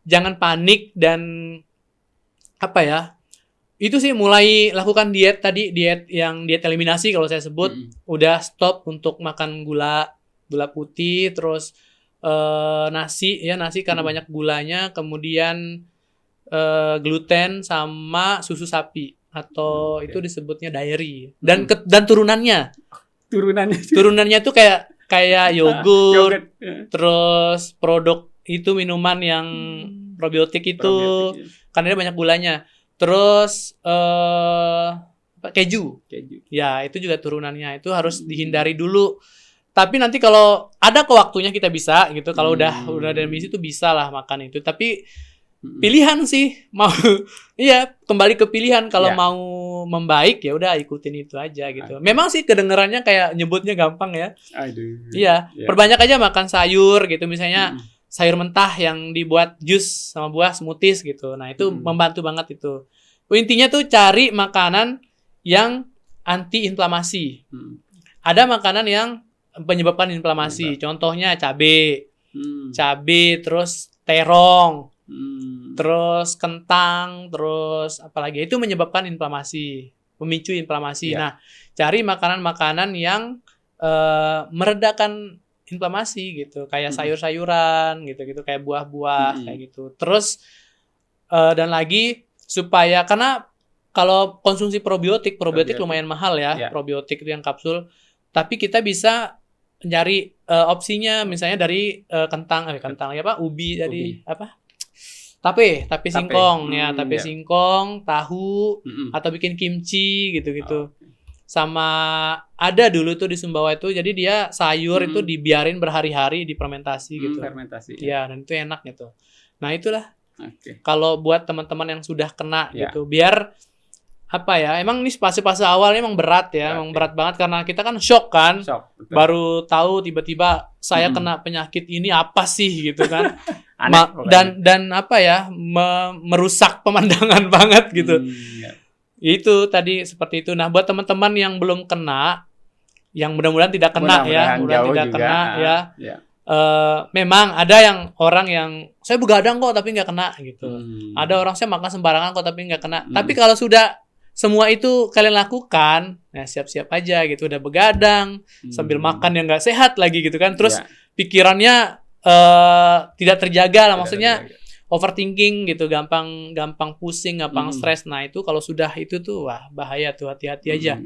jangan panik dan itu sih mulai lakukan diet eliminasi kalau saya sebut. Udah stop untuk makan gula putih, terus nasi karena banyak gulanya, kemudian gluten sama susu sapi atau itu disebutnya dairy dan turunannya tuh kayak yogurt, terus produk itu minuman yang probiotik itu karena dia banyak gulanya. Terus keju. Ya, itu juga turunannya. Itu harus dihindari dulu. Tapi nanti kalau ada ke waktunya kita bisa gitu. Kalau udah ada misi tuh bisa lah makan itu. Tapi pilihan sih mau iya, kembali ke pilihan. Kalau mau membaik ya udah ikutin itu aja gitu. Memang sih kedengerannya kayak nyebutnya gampang ya. Iya, perbanyak aja makan sayur gitu misalnya. Sayur mentah yang dibuat jus sama buah smoothies gitu. Nah, itu membantu banget itu. Intinya tuh cari makanan yang anti-inflamasi. Ada makanan yang menyebabkan inflamasi. Contohnya cabai. Cabai, terus terong. Terus kentang, terus apalagi itu menyebabkan inflamasi, memicu inflamasi. Nah, cari makanan-makanan yang meredakan inflamasi gitu, kayak sayur-sayuran gitu-gitu, kayak buah-buah kayak gitu. Terus dan lagi supaya karena kalau konsumsi probiotik lumayan mahal ya, probiotik itu yang kapsul. Tapi kita bisa nyari opsinya misalnya dari kentang ubi dari apa? Tape singkong ya, singkong, tahu atau bikin kimchi gitu-gitu. Sama ada dulu tuh di Sumbawa itu, jadi dia sayur itu dibiarin berhari-hari difermentasi gitu. Fermentasi. Ya, dan itu enak gitu. Nah, itulah. Kalau buat teman-teman yang sudah kena gitu, biar apa ya? Emang ini fase-fase awalnya emang berat ya, emang berat banget karena kita kan shock kan. Baru tahu tiba-tiba saya kena penyakit ini apa sih gitu kan. Dan apa ya? Merusak pemandangan banget gitu. Itu tadi seperti itu. Nah, buat teman-teman yang belum kena, yang mudah-mudahan tidak kena memang ada yang orang yang saya begadang kok tapi nggak kena gitu. Ada orang saya makan sembarangan kok tapi nggak kena. Tapi kalau sudah semua itu kalian lakukan, nah siap-siap aja gitu. Udah begadang sambil makan yang nggak sehat lagi gitu kan. Terus pikirannya tidak terjaga lah, maksudnya overthinking gitu, gampang pusing, gampang stres. Nah, itu kalau sudah itu tuh wah bahaya tuh, hati-hati aja.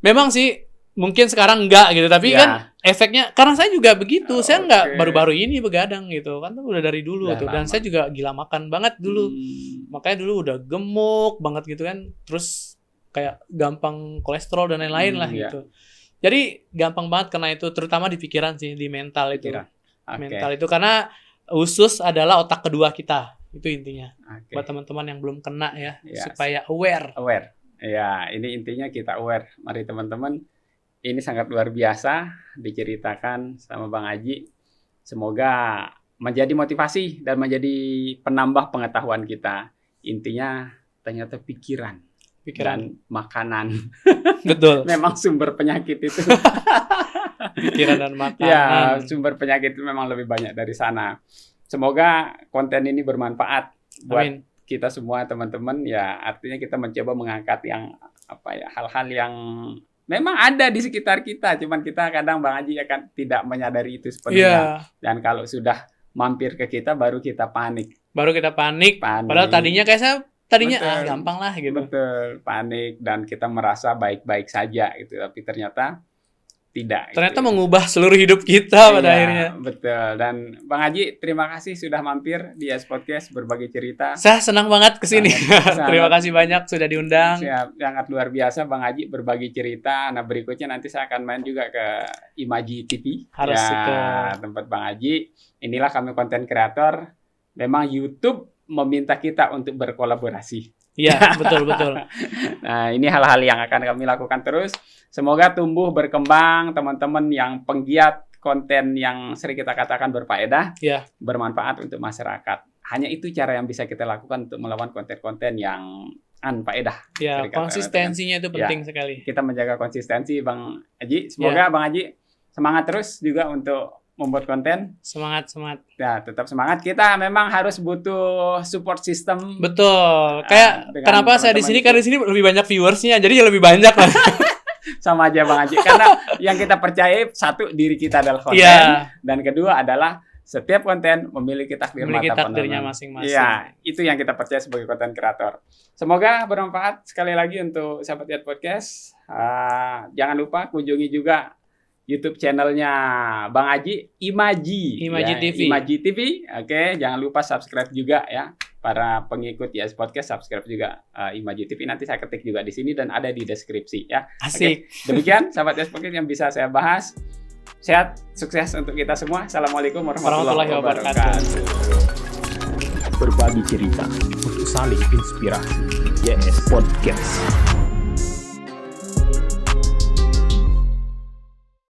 Memang sih mungkin sekarang enggak gitu, tapi kan efeknya karena saya juga begitu. Saya enggak baru-baru ini begadang gitu. Kan udah dari dulu tuh. Dan saya juga gila makan banget dulu. Makanya dulu udah gemuk banget gitu kan. Terus kayak gampang kolesterol dan lain-lain lah gitu. Jadi gampang banget kena itu, terutama di pikiran sih, di mental itu. Mental itu karena usus adalah otak kedua kita. Itu intinya. Buat teman-teman yang belum kena ya, supaya aware. Ya, ini intinya kita aware. Mari teman-teman, ini sangat luar biasa diceritakan sama Bang Aji. Semoga menjadi motivasi dan menjadi penambah pengetahuan kita. Intinya ternyata pikiran. Dan makanan. Betul. Memang sumber penyakit itu. Pikiran dan makanan. Ya, sumber penyakit itu memang lebih banyak dari sana. Semoga konten ini bermanfaat buat kita semua teman-teman. Ya, artinya kita mencoba mengangkat yang hal-hal yang memang ada di sekitar kita, cuman kita kadang Bang Aji akan tidak menyadari itu sepenuhnya. Dan kalau sudah mampir ke kita, baru kita panik. Padahal tadinya gampang lah gitu. Betul, panik dan kita merasa baik-baik saja gitu, tapi ternyata tidak. Ternyata gitu. Mengubah seluruh hidup kita pada akhirnya. Betul. Dan Bang Aji, terima kasih sudah mampir di Yes Podcast berbagi cerita. Saya senang banget kesini. Terima kasih banyak sudah diundang. Siap, sangat luar biasa Bang Aji berbagi cerita. Nah, berikutnya nanti saya akan main juga ke Imaji TV. Harus ke tempat Bang Aji. Inilah kami konten kreator. Memang YouTube meminta kita untuk berkolaborasi. Iya, betul. Nah, ini hal-hal yang akan kami lakukan terus. Semoga tumbuh berkembang teman-teman yang penggiat konten yang sering kita katakan berfaedah, bermanfaat untuk masyarakat. Hanya itu cara yang bisa kita lakukan untuk melawan konten-konten yang anfaedah. Ya, konsistensinya itu penting sekali. Kita menjaga konsistensi Bang Aji. Semoga Bang Aji semangat terus juga untuk membuat konten. Semangat. Ya, tetap semangat. Kita memang harus butuh support system. Betul. Kayak kenapa saya di sini? Karena di sini lebih banyak viewersnya, jadi lebih banyak lah. Sama aja Bang Aji. Karena yang kita percaya satu, diri kita adalah konten, dan kedua adalah setiap konten memiliki takdirnya masing-masing. Iya, itu yang kita percaya sebagai konten kreator. Semoga bermanfaat sekali lagi untuk sahabat Yat Podcast. Jangan lupa kunjungi juga YouTube channelnya Bang Aji, Imaji TV. Imaji TV. Oke, jangan lupa subscribe juga ya. Para pengikut YS Podcast subscribe juga Imaji TV. Nanti saya ketik juga di sini dan ada di deskripsi ya. Asik. Oke, demikian sahabat YS Podcast yang bisa saya bahas. Sehat, sukses untuk kita semua. Assalamualaikum warahmatullahi wabarakatuh. Berbagi cerita untuk saling inspirasi. YS Podcast.